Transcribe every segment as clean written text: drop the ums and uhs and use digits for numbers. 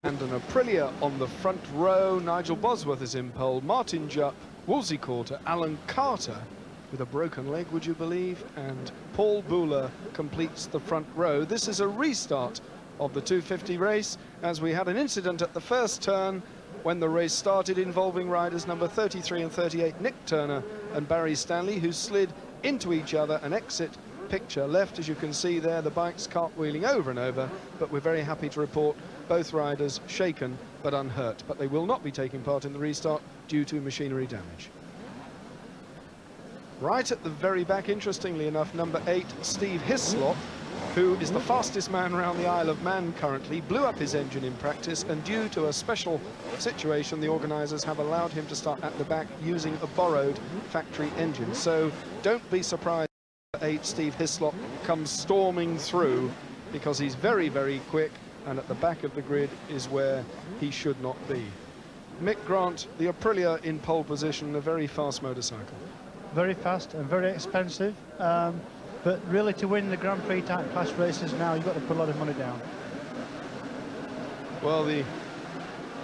and an Aprilia on the front row. Nigel Bosworth is in pole, Martin Jupp, Woolsey Coulter, Alan Carter with a broken leg, would you believe, and Paul Booler completes the front row. This is a restart of the 250 race, as we had an incident at the first turn when the race started involving riders number 33 and 38, Nick Turner and Barry Stanley, who slid into each other. An exit picture left, as you can see there, the bikes cartwheeling over and over, but we're very happy to report both riders shaken but unhurt, but they will not be taking part in the restart due to machinery damage. Right at the very back, interestingly enough, number 8, Steve Hislop, who is the fastest man around the Isle of Man currently, blew up his engine in practice, and due to a special situation, the organisers have allowed him to start at the back using a borrowed factory engine. So don't be surprised if 8, Steve Hislop, comes storming through, because he's very, very quick, and at the back of the grid is where he should not be. Mick Grant, the Aprilia in pole position, a very fast motorcycle. Very fast and very expensive, but really to win the Grand Prix type class races now, you've got to put a lot of money down. Well, the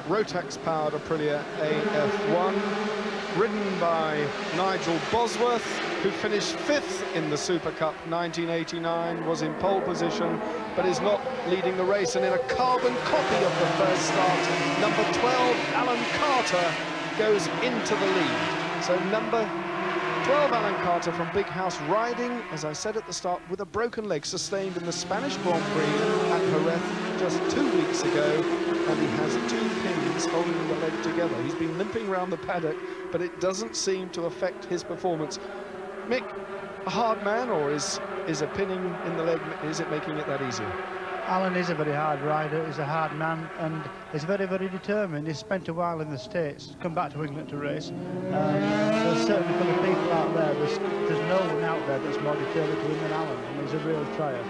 Rotax-powered Aprilia AF1, ridden by Nigel Bosworth, who finished 5th in the Supercup 1989, was in pole position, but is not leading the race. And in a carbon copy of the first start, number 12, Alan Carter, goes into the lead. So number 12, Alan Carter from Big House, riding, as I said at the start, with a broken leg sustained in the Spanish Grand Prix at Jerez just 2 weeks ago, and he has 2 pins holding the leg together. He's been limping around the paddock, but it doesn't seem to affect his performance. Mick, a hard man, or is a pinning in the leg, is it making it that easy? Alan is a very hard rider, he's a hard man, and he's very, very determined. He's spent a while in the States, come back to England to race. There's certainly for the people out there, there's no one out there that's more determined to win than Alan, and he's a real trier.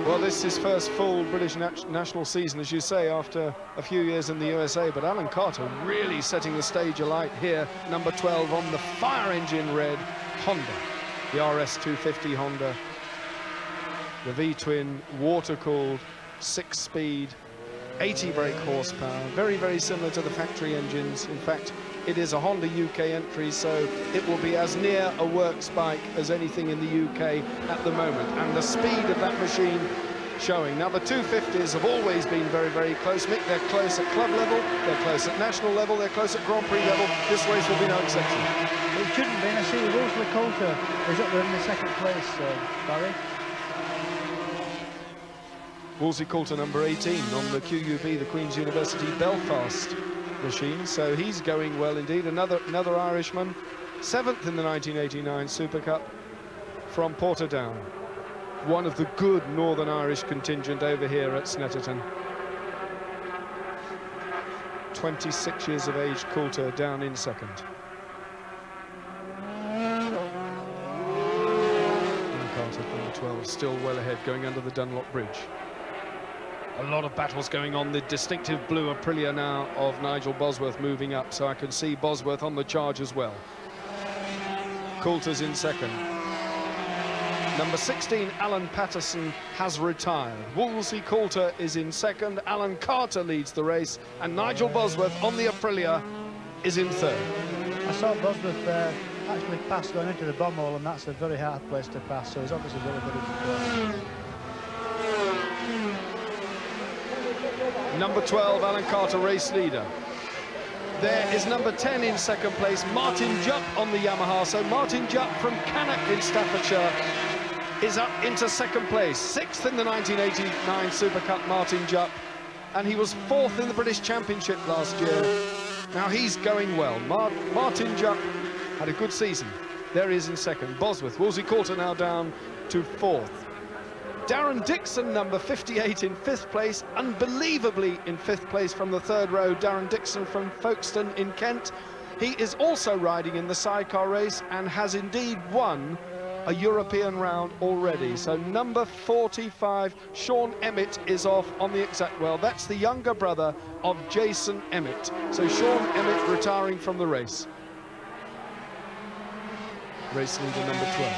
Well, this is his first full British national season, as you say, after a few years in the USA, but Alan Carter really setting the stage alight here, number 12 on the fire engine red Honda, the RS250 Honda. The V-twin, water-cooled, 6-speed, 80 brake horsepower, very, very similar to the factory engines. In fact, it is a Honda UK entry, so it will be as near a works bike as anything in the UK at the moment. And the speed of that machine showing. Now, the 250s have always been very, very close. Mick, they're close at club level, they're close at national level, they're close at Grand Prix level. This race will be no exception. It shouldn't be, and I see Woolsey Coulter is up there in the 2nd place, Barry. Woolsey Coulter, number 18, on the QUB, the Queen's University Belfast machine, so he's going well indeed. Another Irishman, 7th in the 1989 Super Cup from Portadown. One of the good Northern Irish contingent over here at Snetterton. 26 years of age, Coulter down in 2nd. Carter, number 12, still well ahead, going under the Dunlop Bridge. A lot of battles going on. The distinctive blue Aprilia now of Nigel Bosworth moving up, so I can see Bosworth on the charge as well. Coulter's in 2nd. Number 16, Alan Patterson, has retired. Woolsey Coulter is in 2nd. Alan Carter leads the race, and Nigel Bosworth on the Aprilia is in 3rd. I saw Bosworth actually pass going into the bomb hole, and that's a very hard place to pass, so he's obviously very, very good. Number 12, Alan Carter, race leader. There is number 10 in 2nd place, Martin Jupp on the Yamaha. So Martin Jupp from Cannock in Staffordshire is up into 2nd place. 6th in the 1989 Super Cup, Martin Jupp. And he was 4th in the British Championship last year. Now he's going well. Martin Jupp had a good season. There he is in 2nd. Bosworth, Woolsey Coulter now down to 4th. Darren Dixon, number 58, in 5th place, unbelievably in 5th place from the 3rd row. Darren Dixon from Folkestone in Kent. He is also riding in the sidecar race and has indeed won a European round already. So number 45, Sean Emmett, is off on the exact. Well, that's the younger brother of Jason Emmett. So Sean Emmett retiring from the race. Race leader number 12.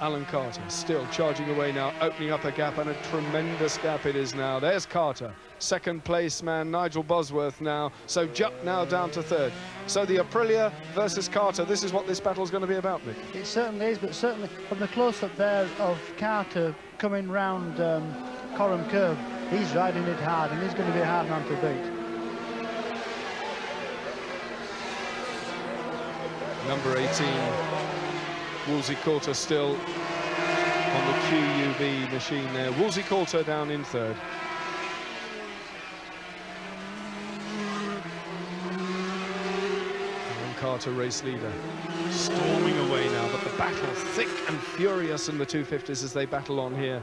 Alan Carter still charging away now, opening up a gap, and a tremendous gap it is now. There's Carter second place man Nigel Bosworth now. So Jupp now down to third. So the Aprilia versus Carter, this is what this battle's going to be about, Nick. It certainly is, but certainly from the close-up there of Carter coming round Coram Curve, he's riding it hard, and he's going to be a hard man to beat. Number 18, Woolsey Coulter still on the QUV machine there. Woolsey Coulter down in third. And Carter, race leader, storming away now, but the battle thick and furious in the 250s as they battle on here.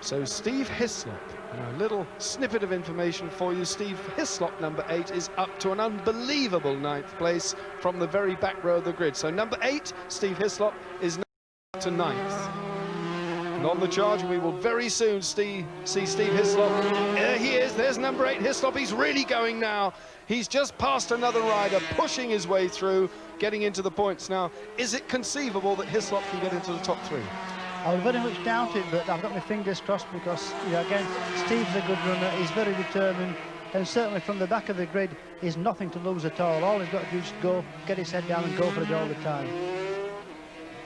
So Steve Hislop, a little snippet of information for you. Steve Hislop, number 8, is up to an unbelievable 9th place from the very back row of the grid. So number 8, Steve Hislop, is now up to 9th. And on the charge, we will very soon see Steve Hislop. There he is, there's number 8, Hislop. He's really going now. He's just passed another rider, pushing his way through, getting into the points now. Is it conceivable that Hislop can get into the top 3? I would very much doubt it, but I've got my fingers crossed because, again, Steve's a good runner, he's very determined, and certainly from the back of the grid, he's nothing to lose at all. All he's got to do is go, get his head down and go for it all the time.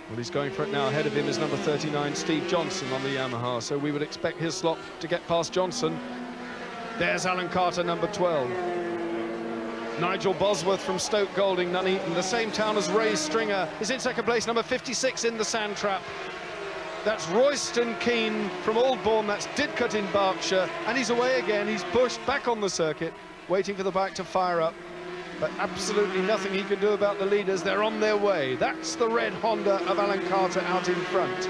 Well, he's going for it now. Ahead of him is number 39, Steve Johnson on the Yamaha, so we would expect Hislop to get past Johnson. There's Alan Carter, number 12. Nigel Bosworth from Stoke Golding, Nuneaton, the same town as Ray Stringer, is in second place, number 56 in the sand trap. That's Royston Keane from Aldbourne, that's Didcot in Berkshire, and he's away again. He's pushed back on the circuit, waiting for the bike to fire up, but absolutely nothing he can do about the leaders. They're on their way. That's the red Honda of Alan Carter out in front.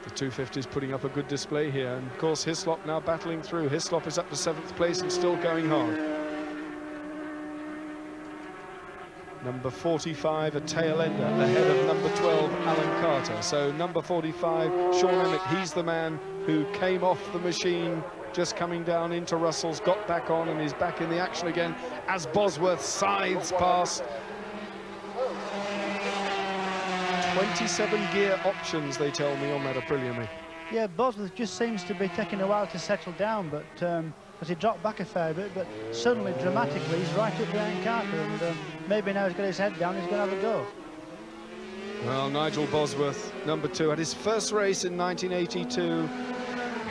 The 250 is putting up a good display here, and of course Hislop now battling through. Hislop is up to 7th place and still going hard. Number 45, a tail ender, ahead of number 12, Alan Carter. So number 45, Sean Emmett, he's the man who came off the machine, just coming down into Russell's, got back on and is back in the action again as Bosworth scythes past. 27 gear options, they tell me, on that Aprilia, mate. Yeah, Bosworth just seems to be taking a while to settle down, but because he dropped back a fair bit, but suddenly, dramatically, he's right up behind Carter, and maybe now he's got his head down, he's going to have a go. Well, Nigel Bosworth, number 2, had his first race in 1982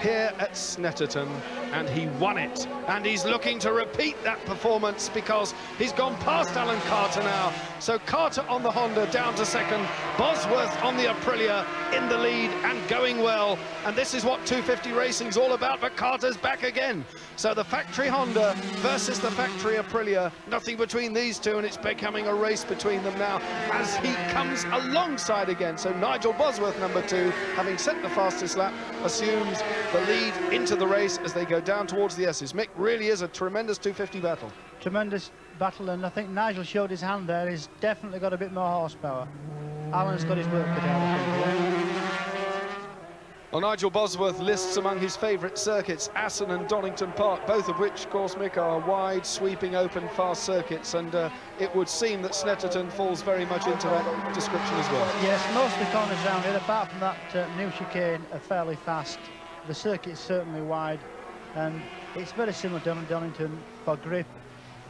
here at Snetterton, and he won it, and he's looking to repeat that performance because he's gone past Alan Carter now. So Carter on the Honda down to second, Bosworth on the Aprilia in the lead and going well, and this is what 250 racing's all about, but Carter's back again. So the factory Honda versus the factory Aprilia, nothing between these two, and it's becoming a race between them now as he comes alongside again. So Nigel Bosworth, number 2, having set the fastest lap, assumes the lead into the race as they go down towards the S's. Mick, really is a tremendous 250 battle. Tremendous battle, and I think Nigel showed his hand there. He's definitely got a bit more horsepower. Alan's got his work cut out, I think. Well, Nigel Bosworth lists among his favourite circuits Aston and Donington Park, both of which, of course, Mick, are wide, sweeping, open, fast circuits, and it would seem that Snetterton falls very much into that description as well. Yes, most of the corners around here, apart from that new chicane, are fairly fast. The circuit's certainly wide, and it's very similar to Donington for grip.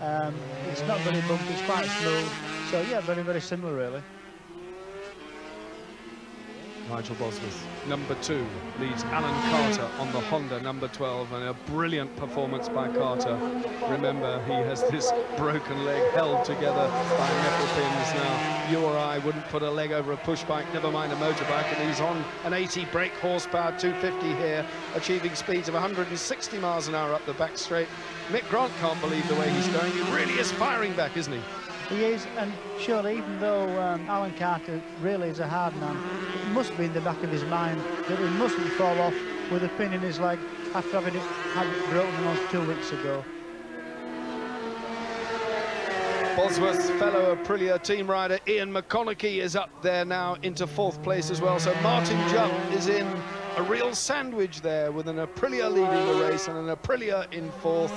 It's not very bumpy, it's quite smooth. So, yeah, very, very similar, really. Nigel Bosworth, number 2, leads Alan Carter on the Honda, number 12, and a brilliant performance by Carter. Remember, he has this broken leg held together by metal pins. Now, you or I wouldn't put a leg over a push bike, never mind a motorbike, and he's on an 80 brake horsepower 250 here, achieving speeds of 160 miles an hour up the back straight. Mick Grant can't believe the way he's going. He really is firing back, isn't he? He is, and surely, even though Alan Carter really is a hard man, it must be in the back of his mind that he mustn't fall off with a pin in his leg after having had it broken almost 2 weeks ago. Bosworth's fellow Aprilia team rider Ian McConaughey is up there now into 4th place as well. So Martin Jupp is in a real sandwich there with an Aprilia leading the race and an Aprilia in 4th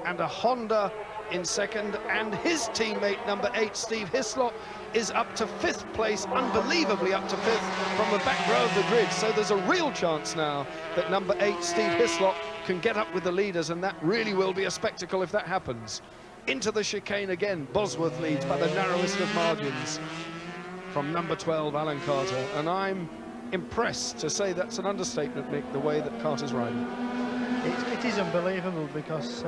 and a Honda in second, and his teammate, number 8, Steve Hislop, is up to 5th place, unbelievably up to 5th from the back row of the grid. So there's a real chance now that number 8, Steve Hislop, can get up with the leaders, and that really will be a spectacle if that happens. Into the chicane again, Bosworth leads by the narrowest of margins from number 12, Alan Carter, and I'm impressed, to say that's an understatement, Mick, the way that Carter's riding. It is unbelievable, because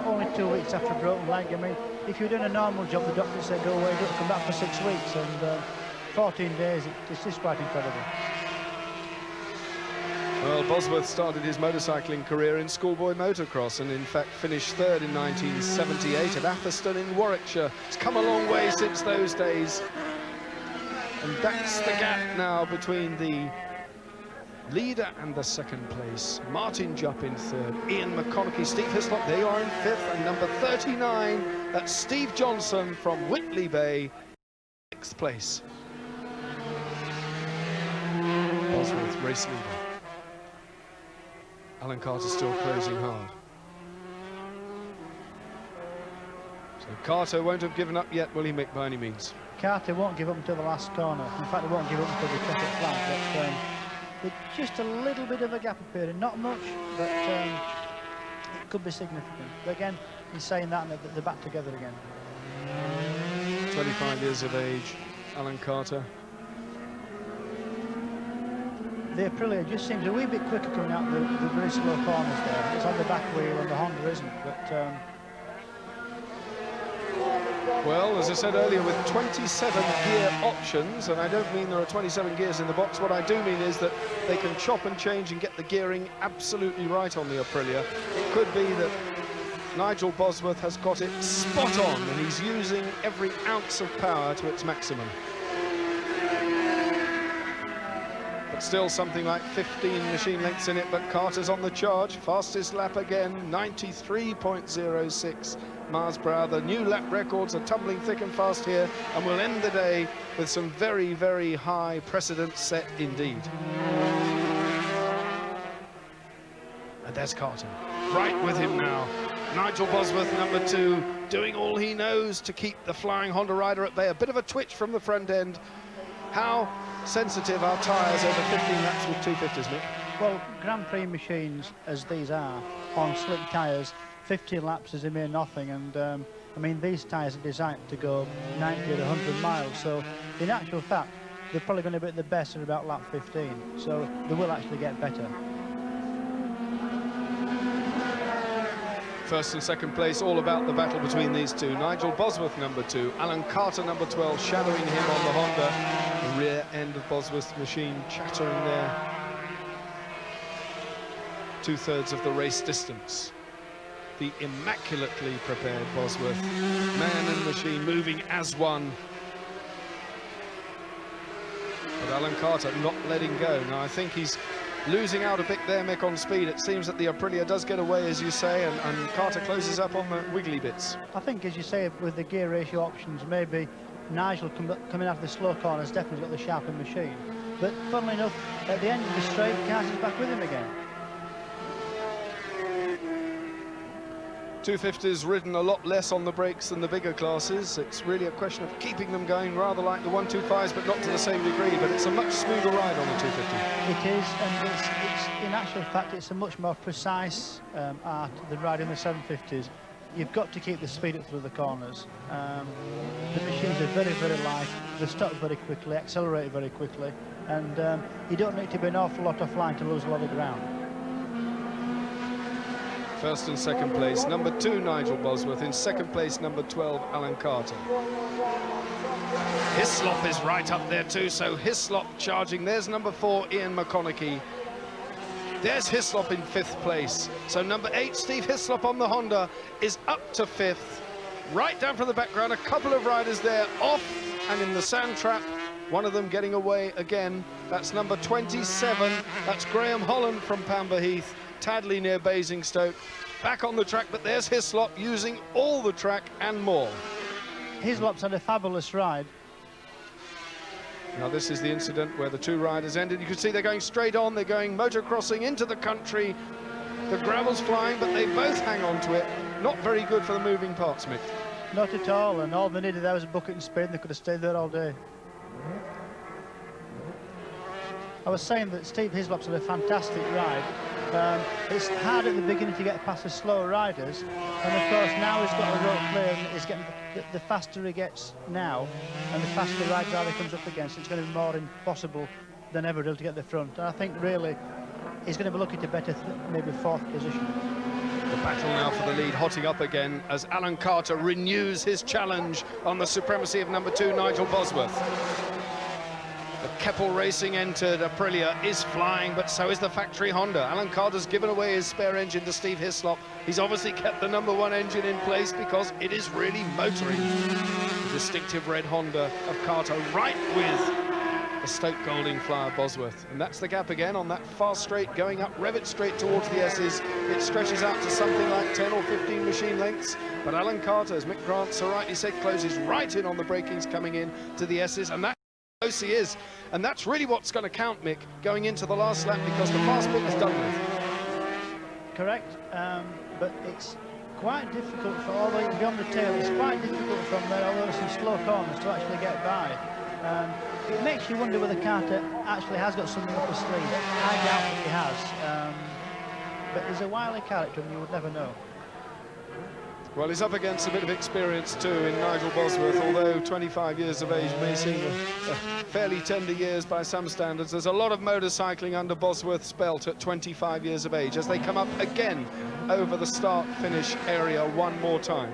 only 2 weeks after a broken leg, I mean, if you're doing a normal job, the doctor said go away, don't come back for 6 weeks, and 14 days, it's just quite incredible. Well, Bosworth started his motorcycling career in schoolboy motocross, and in fact finished 3rd in 1978 at Atherstone in Warwickshire. It's come a long way since those days, and that's the gap now between the leader and the 2nd place. Martin Jupp in 3rd, Ian McConaughey, Steve Hislop, they are in 5th, and number 39, that's Steve Johnson from Whitley Bay, 6th place. Bosworth, race leader. Alan Carter still closing hard. So Carter won't have given up yet, will he, Mick, by any means? Carter won't give up until the last corner. In fact, he won't give up until the checkered flag. But with just a little bit of a gap appearing, not much, but it could be significant. But again, he's saying that, and they're back together again. 25 years of age, Alan Carter. The Aprilia just seems a wee bit quicker coming out the very slow corners there. It's on the back wheel, and the Honda isn't. But well, as I said earlier, with 27 gear options, and I don't mean there are 27 gears in the box, what I do mean is that they can chop and change and get the gearing absolutely right on the Aprilia. It could be that Nigel Bosworth has got it spot on, and he's using every ounce of power to its maximum. But still something like 15 machine lengths in it, but Carter's on the charge. Fastest lap again, 93.06 miles per hour. The new lap records are tumbling thick and fast here, and we'll end the day with some very, very high precedents set indeed. And there's Carter, right with him now. Nigel Bosworth, number 2, doing all he knows to keep the flying Honda rider at bay. A bit of a twitch from the front end. How sensitive are tyres over 15 laps with 250s, Mick? well, Grand Prix machines, as these are, on slick tyres, 15 laps is a mere nothing, and I mean, these tyres are designed to go 90 to 100 miles, so in actual fact, they're probably going to be at the best at about lap 15, so they will actually get better. First and second place, all about the battle between these two. Nigel Bosworth, number 2, Alan Carter, number 12, shadowing him on the Honda. The rear end of Bosworth's machine chattering there. 2/3 of the race distance. The immaculately prepared Bosworth, man and machine moving as one. But Alan Carter not letting go. Now, I think he's losing out a bit there, Mick, on speed. It seems that the Aprilia does get away, as you say, and Carter closes up on the wiggly bits. I think, as you say, with the gear ratio options, maybe Nigel coming after the slow corners definitely got the sharper machine. But funnily enough, at the end of the straight, Carter's back with him again. 250s ridden a lot less on the brakes than the bigger classes. It's really a question of keeping them going, rather like the 125s, but not to the same degree. But it's a much smoother ride on the 250. It is, and it's in actual fact, it's a much more precise art than riding the 750s. You've got to keep the speed up through the corners. The machines are very, very light. They stop very quickly, accelerate very quickly, and you don't need to be an awful lot offline to lose a lot of ground. First and second place, number 2, Nigel Bosworth. In second place, number 12, Alan Carter. Hislop is right up there too, so Hislop charging. There's number 4, Ian McConaughey. There's Hislop in 5th place. So number 8, Steve Hislop on the Honda, is up to 5th. Right down from the background, a couple of riders there off and in the sand trap. One of them getting away again. That's number 27. That's Graham Holland from Pamberheath. Tadley near Basingstoke, back on the track, but there's Hislop using all the track and more. Hislop's had a fabulous ride. Now this is the incident where the two riders ended. You can see they're going straight on, they're going motocrossing into the country. The gravel's flying, but they both hang on to it. not very good for the moving parts, Mick. Not at all, and all they needed there was a bucket and spin. They could have stayed there all day. I was saying that Steve Hislop's had a fantastic ride. It's hard at the beginning to get past the slower riders, and of course now he's got a road clear, and he's getting the faster he gets now, and the faster the right driver comes up against, it's going to be more impossible than ever to get the front. And I think really he's going to be looking to better maybe 4th position. The battle now for the lead hotting up again as Alan Carter renews his challenge on the supremacy of number 2, Nigel Bosworth. The Keppel Racing entered. Aprilia is flying, but so is the factory Honda. Alan Carter's given away his spare engine to Steve Hislop. He's obviously kept the number 1 engine in place because it is really motoring. The distinctive red Honda of Carter right with the Stoke Golding Flower Bosworth. And that's the gap again on that fast straight going up Revitt Straight towards the S's. It stretches out to something like 10 or 15 machine lengths. But Alan Carter, as Mick Grant so rightly said, closes right in on the breakings coming in to the S's. And that close he is, and that's really what's going to count, Mick, going into the last lap, because the fast bit is done with. Correct, but it's quite difficult for all the way beyond the tail. It's quite difficult from there, although there's some slow corners, to actually get by. It makes you wonder whether Carter actually has got something up his sleeve. I doubt that he has, but he's a wily character, and you would never know. Well, he's up against a bit of experience too in Nigel Bosworth, although 25 years of age may seem fairly tender years by some standards. There's a lot of motorcycling under Bosworth's belt at 25 years of age as they come up again over the start-finish area one more time.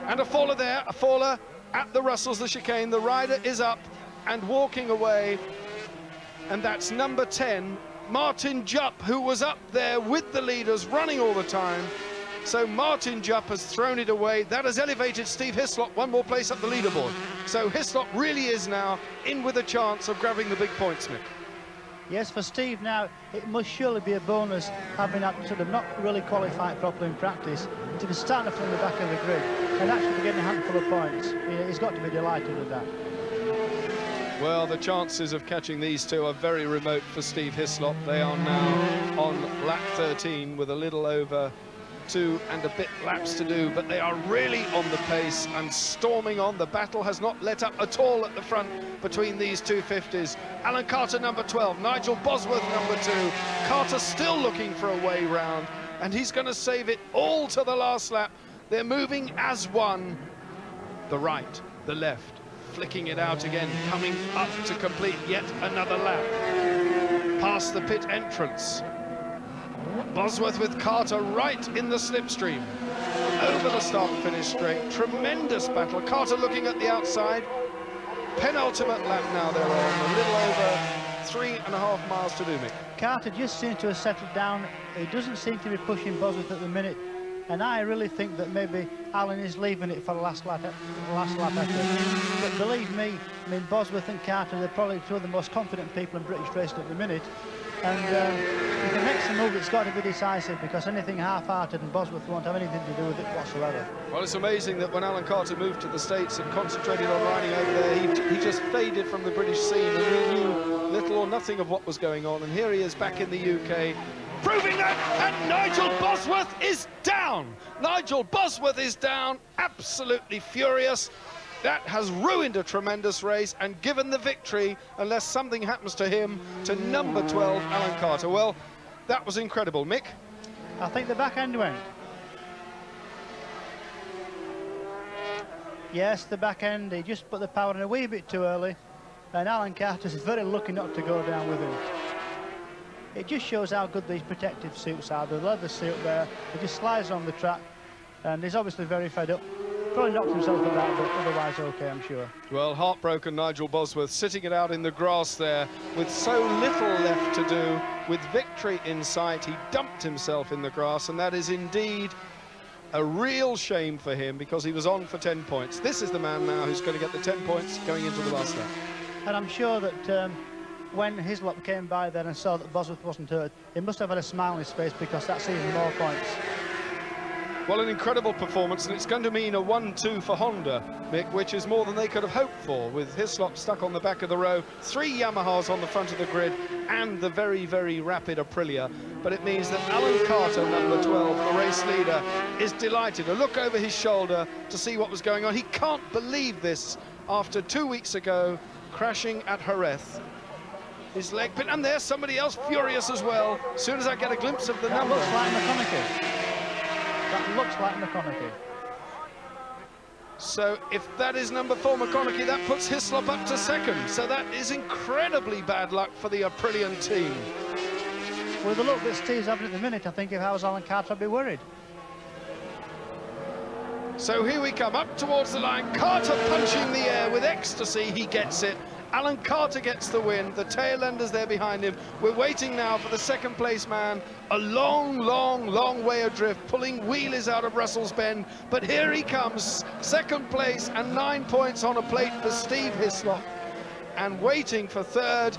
And a faller there, a faller at the Russells, the chicane. The rider is up and walking away, and that's number 10, Martin Jupp, who was up there with the leaders running all the time. So Martin Jupp has thrown it away. That has elevated Steve Hislop one more place up the leaderboard. So Hislop really is now in with a chance of grabbing the big points, Mick. Yes, for Steve now, it must surely be a bonus having sort of not really qualified properly in practice to be starting from the back of the grid and actually be getting a handful of points. He's got to be delighted with that. Well, the chances of catching these two are very remote for Steve Hislop. They are now on lap 13 with a little over 2 and a bit laps to do, but they are really on the pace and storming on. The battle has not let up at all at the front between these two 50s. Alan Carter number 12, Nigel Bosworth number 2. Carter still looking for a way round, and he's going to save it all to the last lap. They're moving as one. The right, the left, flicking it out again, coming up to complete yet another lap. Past the pit entrance. Bosworth with Carter right in the slipstream. Over the start-finish straight. Tremendous battle. Carter looking at the outside. Penultimate lap now they're on. A little over 3.5 miles to do, Mick. Carter just seems to have settled down. He doesn't seem to be pushing Bosworth at the minute. And I really think that maybe Alan is leaving it for the last lap effort. But believe me, I mean, Bosworth and Carter, they're probably two of the most confident people in British racing at the minute. And if he makes a move, it's got to be decisive, because anything half-hearted and Bosworth won't have anything to do with it whatsoever. Well, it's amazing that when Alan Carter moved to the States and concentrated on riding over there, he just faded from the British scene and we knew little or nothing of what was going on. And here he is back in the UK, proving that, and Nigel Bosworth is down. Nigel Bosworth is down, absolutely furious. That has ruined a tremendous race and given the victory, unless something happens to him, to number 12, Alan Carter. Well, that was incredible. Mick? I think the back end went. Yes, the back end, he just put the power in a wee bit too early, and Alan Carter's very lucky not to go down with him. It just shows how good these protective suits are. The leather suit there, it just slides on the track, and he's obviously very fed up. Probably knocked himself about, but otherwise okay, I'm sure. Well, heartbroken Nigel Bosworth sitting it out in the grass there with so little left to do, with victory in sight. He dumped himself in the grass, and that is indeed a real shame for him, because he was on for 10 points. This is the man now who's going to get the 10 points going into the last lap. And I'm sure that when Hislop came by there and saw that Bosworth wasn't hurt, he must have had a smile on his face, because that's even more points. Well, an incredible performance, and it's going to mean a 1-2 for Honda, Mick, which is more than they could have hoped for, with Hislop stuck on the back of the row, 3 Yamahas on the front of the grid, and the very, very rapid Aprilia. But it means that Alan Carter, number 12, the race leader, is delighted. A look over his shoulder to see what was going on. He can't believe this after 2 weeks ago, crashing at Jerez. His leg pin, and there's somebody else furious as well. As soon as I get a glimpse of the number. Looks like McConaughey. That looks like McConaughey. So if that is number 4 McConaughey, that puts Hislop up to second. So that is incredibly bad luck for the Aprilian team. With the look that Steve's having at the minute, I think if I was Alan Carter, I'd be worried. So here we come, up towards the line. Carter punching the air with ecstasy. He gets it. Alan Carter gets the win. The tail enders there behind him. We're waiting now for the second place man. A long, long, long way adrift, pulling wheelies out of Russell's Bend. But here he comes, second place and 9 points on a plate for Steve Hislop. And waiting for third.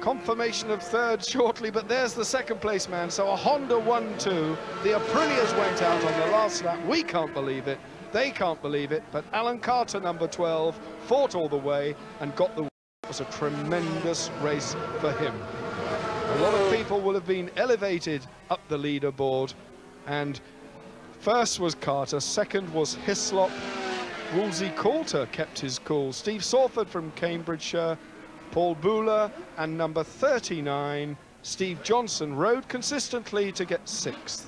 Confirmation of third shortly, but there's the second place man. So a Honda 1-2. The Aprilias went out on the last lap. We can't believe it. They can't believe it, but Alan Carter, number 12, fought all the way and got the win. It was a tremendous race for him. A lot of people will have been elevated up the leaderboard, and first was Carter, second was Hislop. Woolsey Coulter kept his cool. Steve Sawford from Cambridgeshire, Paul Booler, and number 39, Steve Johnson, rode consistently to get 6th.